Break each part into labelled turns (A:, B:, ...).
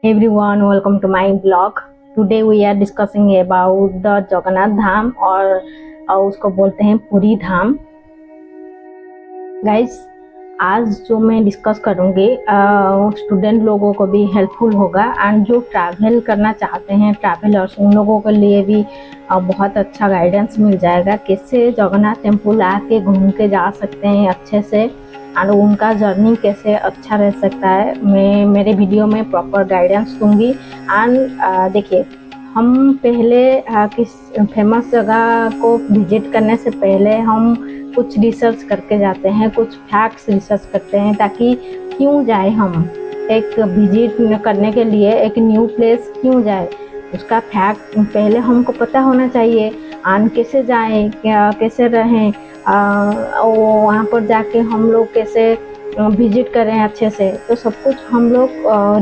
A: Everyone, welcome to my blog. Today we are discussing about the Jagannath धाम और उसको बोलते हैं पुरी धाम. गाइस, आज जो मैं डिस्कस करूँगी स्टूडेंट लोगों को भी हेल्पफुल होगा एंड जो ट्रैवल करना चाहते हैं ट्रैवलर्स उन लोगों के लिए भी बहुत अच्छा गाइडेंस मिल जाएगा. कैसे जगन्नाथ टेम्पल आके घूम के जा सकते हैं अच्छे से और उनका जर्नी कैसे अच्छा रह सकता है. मैं मेरे वीडियो में प्रॉपर गाइडेंस दूंगी. एंड देखिए, हम पहले किस फेमस जगह को विजिट करने से पहले हम कुछ रिसर्च करके जाते हैं, कुछ फैक्ट्स रिसर्च करते हैं ताकि क्यों जाए हम एक विजिट करने के लिए एक न्यू प्लेस क्यों जाए उसका फैक्ट पहले हमको पता होना चाहिए. एंड कैसे जाएं, कैसे रहें, वहाँ पर जाके हम लोग कैसे विजिट करें अच्छे से, तो सब कुछ हम लोग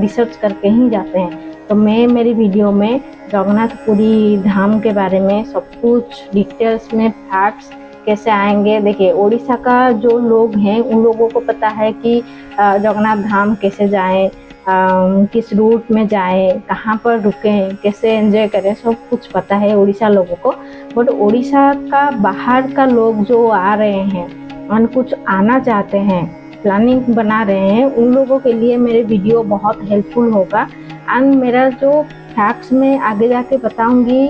A: रिसर्च करके ही जाते हैं. तो मैं मेरी वीडियो में जगन्नाथपुरी धाम के बारे में सब कुछ डिटेल्स में फैक्ट्स कैसे आएंगे. देखिए, उड़ीसा का जो लोग हैं उन लोगों को पता है कि जगन्नाथ धाम कैसे जाएं, किस रूट में जाएं, कहाँ पर रुकें, कैसे एंजॉय करें, सब कुछ पता है उड़ीसा लोगों को. बट उड़ीसा का बाहर का लोग जो आ रहे हैं और कुछ आना चाहते हैं, प्लानिंग बना रहे हैं, उन लोगों के लिए मेरे वीडियो बहुत हेल्पफुल होगा. एंड मेरा जो फैक्ट्स में आगे जाके बताऊंगी,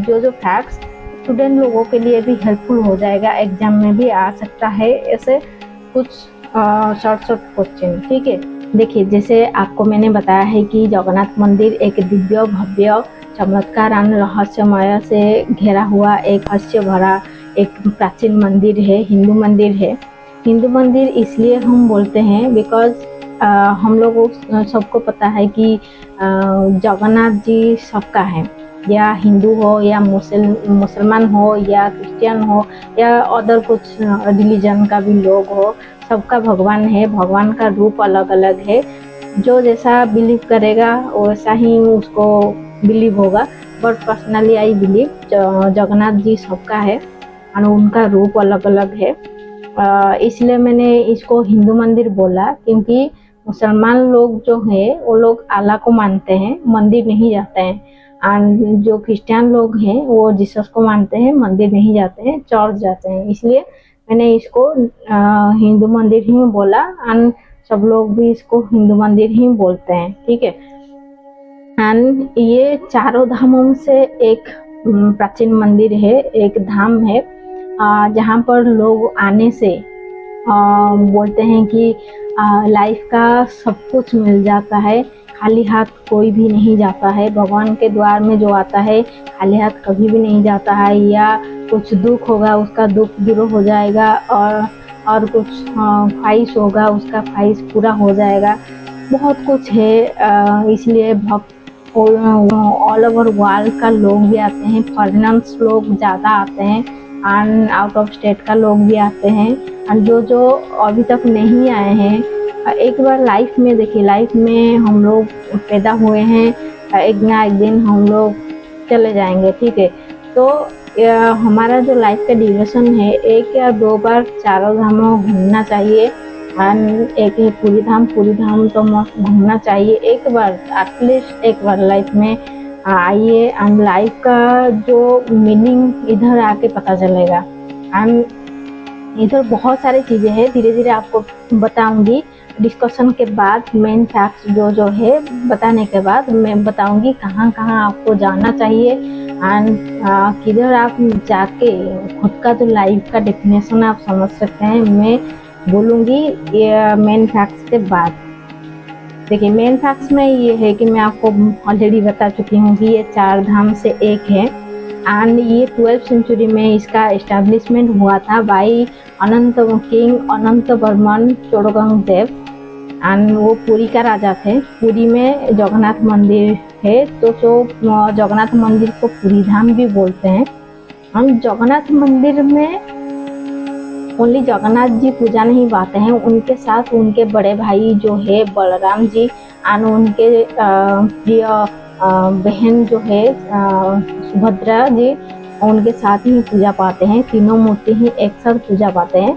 A: जो फैक्ट्स स्टूडेंट लोगों के लिए भी हेल्पफुल हो जाएगा, एग्जाम में भी आ सकता है ऐसे कुछ शॉर्ट क्वेश्चन. ठीक है, देखिए, जैसे आपको मैंने बताया है कि जगन्नाथ मंदिर एक दिव्य भव्य चमत्कार और रहस्यमय से घिरा हुआ एक हास्य भरा एक प्राचीन मंदिर है, हिंदू मंदिर है. हिंदू मंदिर इसलिए हम बोलते हैं बिकॉज हम लोगों सबको पता है कि जगन्नाथ जी सबका है, या हिंदू हो या मुसलमान हो या क्रिश्चियन हो या अदर कुछ रिलीजन का भी लोग हो, सबका भगवान है. भगवान का रूप अलग अलग है, जो जैसा बिलीव करेगा वैसा ही उसको बिलीव होगा. But personally I believe Jagannath ji सबका है और उनका रूप अलग अलग है. इसलिए मैंने इसको हिंदू मंदिर बोला, क्योंकि मुसलमान लोग जो है वो लोग अल्लाह को मानते हैं, मंदिर नहीं जाते हैं. एंड जो क्रिश्चियन लोग हैं वो जीसस को मानते हैं, मंदिर नहीं जाते हैं, चर्च जाते हैं. इसलिए मैंने इसको हिंदू मंदिर ही बोला एंड सब लोग भी इसको हिंदू मंदिर ही बोलते हैं. ठीक है. एंड ये चारों धामों से एक प्राचीन मंदिर है, एक धाम है जहाँ पर लोग आने से बोलते हैं कि लाइफ का सब कुछ मिल जाता है, खाली हाथ कोई भी नहीं जाता है. भगवान के द्वार में जो आता है खाली हाथ कभी भी नहीं जाता है. या कुछ दुख होगा उसका दुख दूर हो जाएगा, और कुछ ख्वाहिश होगा उसका ख्वाहिश पूरा हो जाएगा. बहुत कुछ है. इसलिए भक्त ऑल ओवर वर्ल्ड का लोग भी आते हैं, फॉरेनर्स लोग ज़्यादा आते हैं एंड आउट ऑफ स्टेट का लोग भी आते हैं. एंड जो अभी तक नहीं आए हैं, एक बार लाइफ में देखिए, लाइफ में हम लोग पैदा हुए हैं, एक ना एक दिन हम लोग चले जाएंगे. ठीक है, तो हमारा जो लाइफ का ड्यूरेशन है, 1 या 2 बार चारों धामों घूमना चाहिए. एंड एक है पुरी धाम तो घूमना चाहिए एक बार, एटलीस्ट एक बार लाइफ में आइए. एंड लाइफ का जो मीनिंग इधर आके पता चलेगा. एंड इधर बहुत सारी चीज़ें हैं, धीरे धीरे आपको बताऊंगी. डिस्कशन के बाद मेन फैक्ट्स जो है बताने के बाद मैं बताऊंगी कहाँ कहाँ आपको जाना चाहिए एंड किधर आप जाके खुद का जो लाइफ का डेफिनेशन आप समझ सकते हैं. मैं बोलूँगी ये मेन फैक्ट्स के बाद. देखिए, मेन फैक्ट्स में ये है कि मैं आपको ऑलरेडी बता चुकी हूँ कि ये 4 धाम से एक है. एंड ये 12th सेंचुरी में इसका इस्टेब्लिशमेंट हुआ था by king Anant Varman Chodaganga. And वो पुरी का राजा थे. पुरी में जगन्नाथ मंदिर है, तो जो जगन्नाथ मंदिर को पुरी धाम भी बोलते हैं. हम जगन्नाथ मंदिर में ओनली जगन्नाथ जी पूजा नहीं पाते हैं, उनके साथ उनके बड़े भाई जो है बलराम जी और उनके प्रिय बहन जो है सुभद्रा जी, उनके साथ ही पूजा पाते हैं. तीनों मूर्ति ही एक साथ पूजा पाते हैं.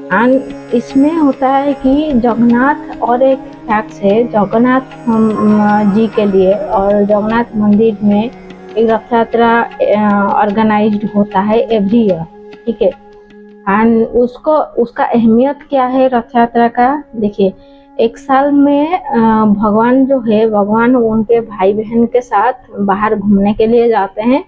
A: एंड इसमें होता है कि जगन्नाथ और एक फैक्ट्स है जगन्नाथ जी के लिए। और जगन्नाथ मंदिर में एक रथ यात्रा ऑर्गेनाइज्ड होता है एवरी ईयर, ठीक है। एंड उसका अहमियत क्या है रथ यात्रा का, देखिए एक साल में भगवान जो है, भगवान उनके भाई बहन के साथ बाहर घूमने के लिए जाते हैं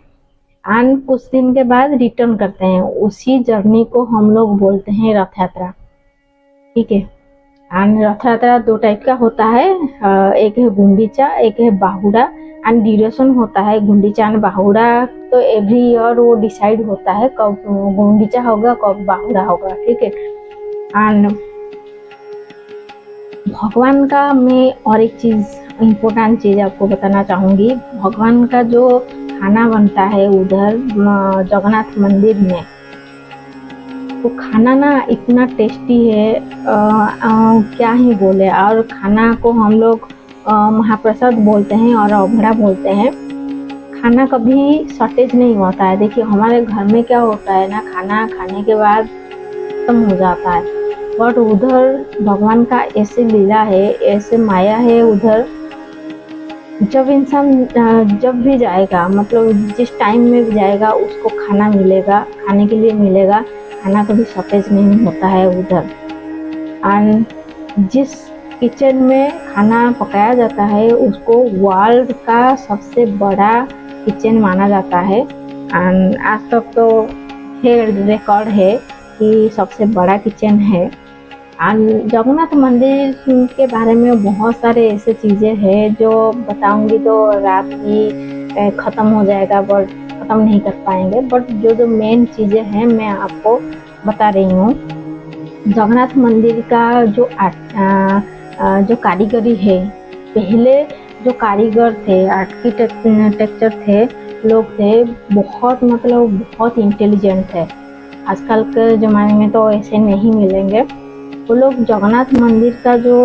A: एंड कुछ दिन के बाद रिटर्न करते हैं। उसी जर्नी को हम लोग बोलते हैं रथ यात्रा, ठीक है। एंड रथ यात्रा दो टाइप का होता है, एक है गुंडीचा, एक है बाहुड़ा। एंड ड्यूरेशन होता है गुंडीचा एंड बाहुड़ा, तो एवरी ईयर वो डिसाइड होता है कब गुंडीचा होगा कब बाहुड़ा होगा, ठीक है। एंड भगवान का मैं और एक चीज़ इम्पोर्टेंट चीज़ आपको बताना चाहूँगी। भगवान का जो खाना बनता है उधर जगन्नाथ मंदिर में, वो खाना ना इतना टेस्टी है, क्या ही बोले। और खाना को हम लोग महाप्रसाद बोलते हैं और अभड़ा बोलते हैं। खाना कभी शॉर्टेज नहीं होता है। देखिए हमारे घर में क्या होता है ना, खाना खाने के बाद खत्म हो जाता है, बट उधर भगवान का ऐसे लीला है, ऐसे माया है उधर। जब इंसान जब भी जाएगा, मतलब जिस टाइम में भी जाएगा, उसको खाना मिलेगा, खाने के लिए मिलेगा। खाना कभी शॉर्टेज नहीं होता है उधर। एंड जिस किचन में खाना पकाया जाता है उसको वर्ल्ड का सबसे बड़ा किचन माना जाता है। एंड आज तक तो रिकॉर्ड है कि सबसे बड़ा किचन है। एंड जगन्नाथ मंदिर के बारे में बहुत सारे ऐसे चीज़ें हैं जो बताऊंगी तो रात ही ख़त्म हो जाएगा, बट ख़त्म नहीं कर पाएंगे। बट जो मेन चीज़ें हैं मैं आपको बता रही हूँ। जगन्नाथ मंदिर का जो कारीगरी है, पहले जो कारीगर थे, आर्किटेक्चर थे, लोग थे, बहुत मतलब बहुत इंटेलिजेंट थे। आजकल के ज़माने में तो ऐसे नहीं मिलेंगे। वो लोग जगन्नाथ मंदिर का जो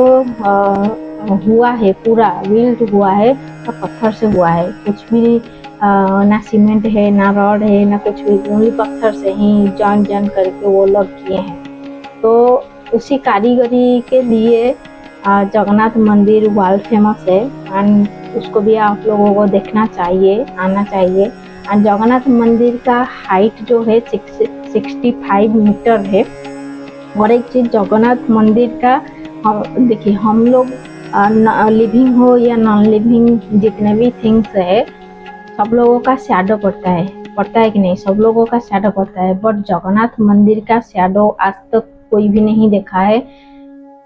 A: हुआ है, पूरा बिल्ड हुआ है, तो पत्थर से हुआ है। कुछ भी ना सीमेंट है, ना रॉड है, ना कुछ भी, ओनली पत्थर से ही जॉइन करके वो लोग किए हैं। तो उसी कारीगरी के लिए जगन्नाथ मंदिर वर्ल्ड फेमस है। एंड उसको भी आप लोगों को देखना चाहिए, आना चाहिए। एंड जगन्नाथ मंदिर का हाइट जो है 65 मीटर है। और एक चीज़ जगन्नाथ मंदिर का, देखिए हम लोग लिविंग हो या नॉन लिविंग, जितने भी थिंग्स है, सब लोगों का शैडो पड़ता है कि नहीं, सब लोगों का शैडो पड़ता है। बट जगन्नाथ मंदिर का शैडो आज तक कोई भी नहीं देखा है।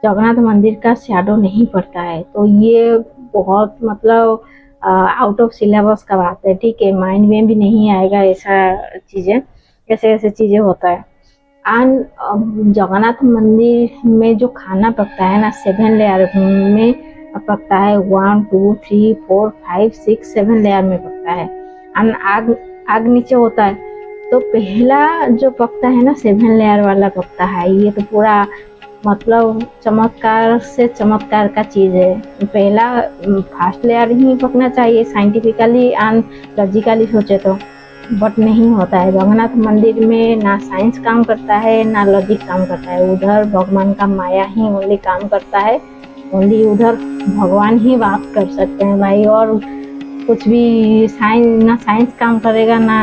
A: जगन्नाथ मंदिर का शैडो नहीं पड़ता है। तो ये बहुत मतलब आउट ऑफ सिलेबस का बात है, ठीक है। माइंड में भी नहीं आएगा ऐसा चीज़ें, ऐसे चीज़ें होता है। एंड जगन्नाथ मंदिर में जो खाना पकता है ना, 7 लेयर में पकता है। 1 2 3 4 5 6 7 लेयर में पकता है। एंड आग नीचे होता है। तो पहला जो पकता है ना, 7 लेयर वाला पकता है। ये तो पूरा मतलब चमत्कार से चमत्कार का चीज़ है। पहला फर्स्ट लेयर ही पकना चाहिए साइंटिफिकली एंड लॉजिकली सोचे तो, बट नहीं होता है। जगन्नाथ मंदिर में ना साइंस काम करता है ना लॉजिक काम करता है। उधर भगवान का माया ही ओनली काम करता है। ओनली उधर भगवान ही बात कर सकते हैं भाई, और कुछ भी साइंस काम करेगा ना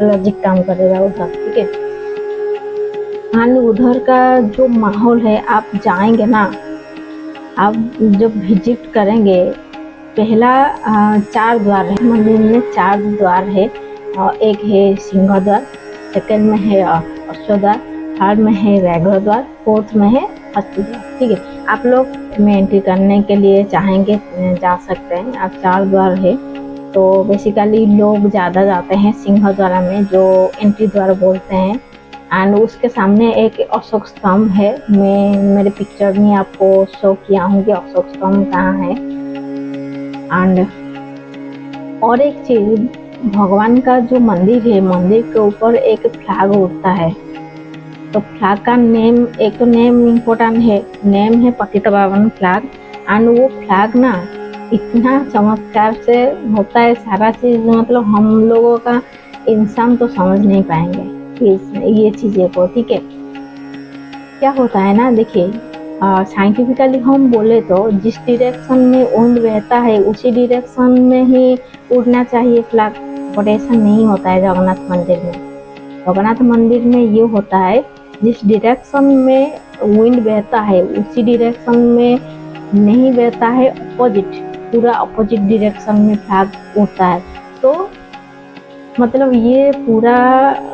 A: लॉजिक काम करेगा उधर, ठीक है। हाँ, उधर का जो माहौल है, आप जाएंगे ना, आप जब विजिट करेंगे, पहला 4 द्वार है मंदिर में, 4 द्वार है। एक है सिंह द्वार, सेकंड में है अश्व द्वार, थर्ड में है व्याघ्र द्वार, फोर्थ में है हस्ती द्वार, ठीक है। आप लोग में एंट्री करने के लिए चाहेंगे जा सकते हैं। आप 4 द्वार है, तो बेसिकली लोग ज़्यादा जाते हैं सिंह द्वार में, जो एंट्री द्वार बोलते हैं। एंड उसके सामने एक अशोक स्तंभ है। मैं मेरे पिक्चर में आपको शो किया हूँ कि अशोक स्तंभ कहाँ है। एंड और एक चीज़, भगवान का जो मंदिर है, मंदिर के ऊपर एक फ्लैग उड़ता है। तो फ्लैग का नेम, एक तो नेम इम्पोर्टेंट है, नेम है पतितपावन फ्लैग। एंड वो फ्लैग ना इतना चमत्कार से होता है सारा चीज़, मतलब हम लोगों का इंसान तो समझ नहीं पाएंगे ये चीज़ें को, ठीक है। क्या होता है ना, देखिए साइंटिफिकली हम बोले तो जिस डायरेक्शन में विंड बहता है उसी डायरेक्शन में ही उड़ना चाहिए फ्लैग, बट ऐसा नहीं होता है जगन्नाथ मंदिर में। जगन्नाथ मंदिर में ये होता है जिस डायरेक्शन में विंड बहता है उसी डायरेक्शन में नहीं बहता है, अपोजिट, पूरा अपोजिट डायरेक्शन में फ्लैग उड़ता है। तो मतलब ये पूरा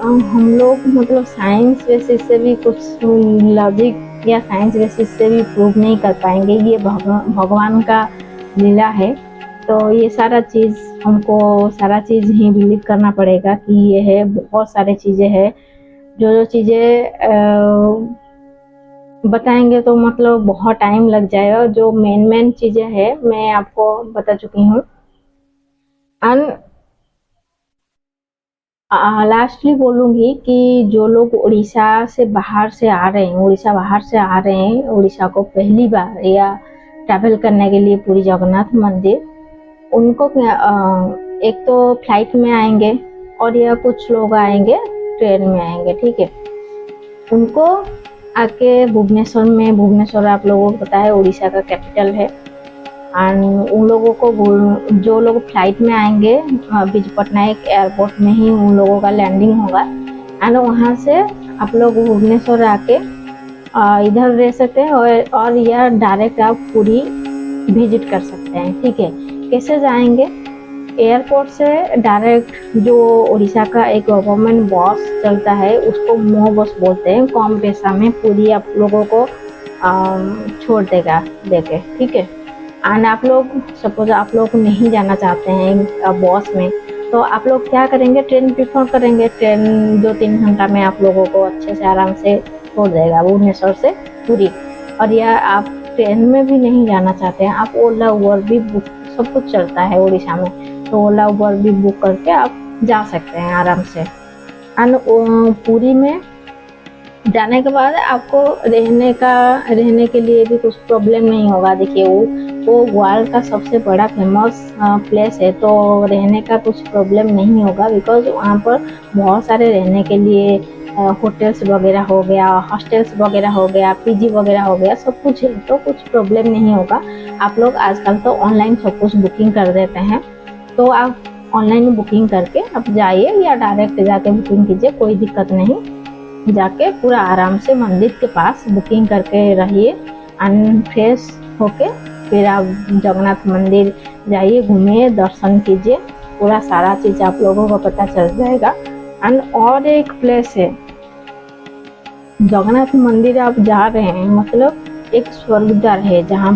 A: हम लोग मतलब साइंस बेसिस से भी कुछ लॉजिक या साइंस बेसिस से भी प्रूव नहीं कर पाएंगे, ये भगवान का लीला है। तो ये सारा चीज़ हमको सारा चीज़ ही बिलीव करना पड़ेगा कि ये है। बहुत सारे चीज़ें हैं जो चीज़ें बताएंगे तो मतलब बहुत टाइम लग जाएगा। जो मेन चीज़ें हैं मैं आपको बता चुकी हूँ। एंड लास्टली बोलूँगी कि जो लोग उड़ीसा से बाहर से आ रहे हैं, उड़ीसा को पहली बार या ट्रैवल करने के लिए पूरी जगन्नाथ मंदिर, उनको एक तो फ्लाइट में आएंगे और या कुछ लोग आएंगे ट्रेन में आएंगे, ठीक है। उनको आके भुवनेश्वर आप लोगों को पता है उड़ीसा का कैपिटल है। एंड उन लोगों को जो लोग फ्लाइट में आएंगे विजयपट्टनम एयरपोर्ट में ही उन लोगों का लैंडिंग होगा। एंड वहाँ से आप लोग भुवनेश्वर आके इधर रह सकते हैं और या डायरेक्ट आप पूरी विजिट कर सकते हैं, ठीक है। कैसे जाएंगे? एयरपोर्ट से डायरेक्ट जो उड़ीसा का एक गवर्नमेंट बस चलता है उसको मोह बस बोलते हैं, कम पैसा में पूरी आप लोगों को छोड़ देगा देके, ठीक है। एंड आप लोग सपोज आप लोग नहीं जाना चाहते हैं बस में, तो आप लोग क्या करेंगे? ट्रेन प्रीफर करेंगे। ट्रेन 2-3 घंटा में आप लोगों को अच्छे से आराम से छोड़ देगा भुवनेश्वर से पूरी। और या आप ट्रेन में भी नहीं जाना चाहते हैं, आप ओला उबर भी बुक, सब कुछ चलता है उड़ीसा में, तो ओला उबर भी बुक करके आप जा सकते हैं आराम से। एंड पूरी में जाने के बाद आपको रहने के लिए भी कुछ प्रॉब्लम नहीं होगा। देखिए वो वर्ल्ड का सबसे बड़ा फेमस प्लेस है, तो रहने का कुछ प्रॉब्लम नहीं होगा, बिकॉज वहाँ पर बहुत सारे रहने के लिए होटल्स वगैरह हो गया, हॉस्टल्स वगैरह हो गया, पीजी वगैरह हो गया, सब कुछ है, तो कुछ प्रॉब्लम नहीं होगा। आप लोग आजकल तो ऑनलाइन सब कुछ बुकिंग कर देते हैं, तो आप ऑनलाइन बुकिंग करके आप जाइए या डायरेक्ट जाके बुकिंग कीजिए, कोई दिक्कत नहीं। जाके पूरा आराम से मंदिर के पास बुकिंग करके रहिए एंड फ्रेश होके फिर आप जगन्नाथ मंदिर जाइए, घूमिए, दर्शन कीजिए, पूरा सारा चीज़ आप लोगों को पता चल जाएगा। एंड और एक प्लेस है जगन्नाथ मंदिर, आप जा रहे हैं मतलब एक स्वर्ग द्वार है जहाँ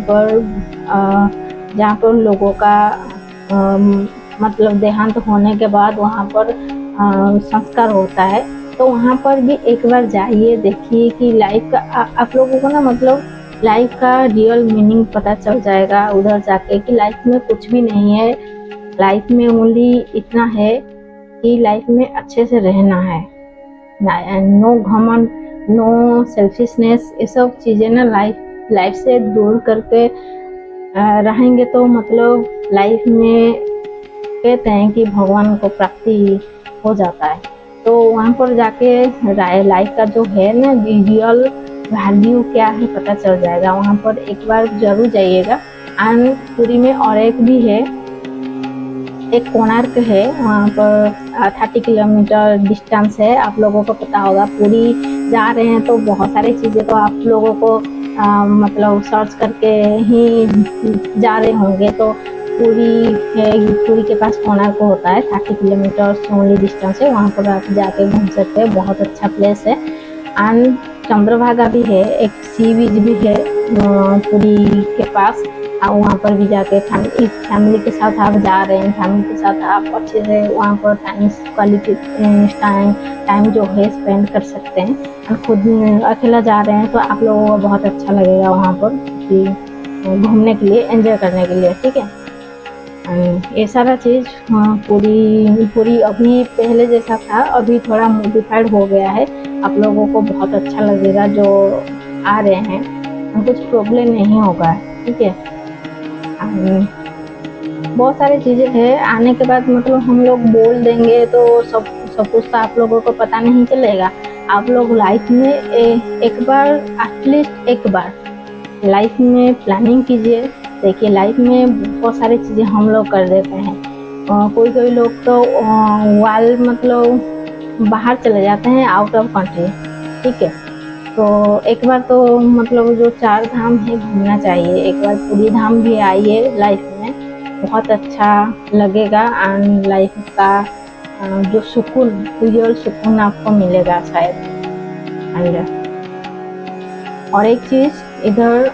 A: पर लोगों का मतलब देहांत होने के बाद वहाँ पर संस्कार होता है। तो वहाँ पर भी एक बार जाइए, देखिए कि लाइफ का आप लोगों को ना मतलब लाइफ का रियल मीनिंग पता चल जाएगा उधर जाके, कि लाइफ में कुछ भी नहीं है, लाइफ में ओनली इतना है कि लाइफ में अच्छे से रहना है, नो घमंड, नो सेल्फिशनेस, ये सब चीज़ें ना लाइफ से दूर करके रहेंगे तो मतलब लाइफ में कहते हैं कि भगवान को प्राप्ति हो जाता है। तो वहाँ पर जाके लाइफ का जो है ना रियल वैल्यू क्या है पता चल जाएगा। वहाँ पर एक बार जरूर जाइएगा। एंड पुरी में और एक भी है, एक कोणार्क है, वहाँ पर 30 किलोमीटर डिस्टेंस है, आप लोगों को पता होगा। पुरी जा रहे हैं तो बहुत सारी चीज़ें तो आप लोगों को मतलब सर्च करके ही जा रहे होंगे। तो पुरी के पास कोणार्क होता है, 30 किलोमीटर ओनली डिस्टेंस है, वहाँ पर आप जाके घूम सकते हैं, बहुत अच्छा प्लेस है। एंड चंद्रभागा भी है, एक सी बीच भी है पुरी के पास, वहाँ पर भी जाके फैमिली के साथ आप जा रहे हैं, फैमिली के साथ आप अच्छे से वहाँ पर क्वालिटी टाइम जो है स्पेंड कर सकते हैं। और खुद अकेला जा रहे हैं तो आप लोगों को बहुत अच्छा लगेगा वहाँ पर घूमने के लिए, एंजॉय करने के लिए, ठीक है। ये सारा चीज़ पूरी अभी पहले जैसा था, अभी थोड़ा मॉडिफाइड हो गया है, आप लोगों को बहुत अच्छा लगेगा जो आ रहे हैं, कुछ प्रॉब्लम नहीं होगा, ठीक है। बहुत सारी चीज़ें हैं, आने के बाद मतलब हम लोग बोल देंगे तो सब कुछ तो आप लोगों को पता नहीं चलेगा। आप लोग लाइफ में एक बार एटलीस्ट एक बार लाइफ में प्लानिंग कीजिए। देखिए लाइफ में बहुत सारी चीज़ें हम लोग कर देते हैं। कोई कोई लोग तो वाल मतलब बाहर चले जाते हैं, आउट ऑफ कंट्री, ठीक है। तो एक बार तो मतलब जो 4 धाम है घूमना चाहिए, एक बार पूरी धाम भी आइए लाइफ में, बहुत अच्छा लगेगा। एंड लाइफ का जो सुकून, रियल सुकून आपको मिलेगा शायद। एंड और एक चीज़, इधर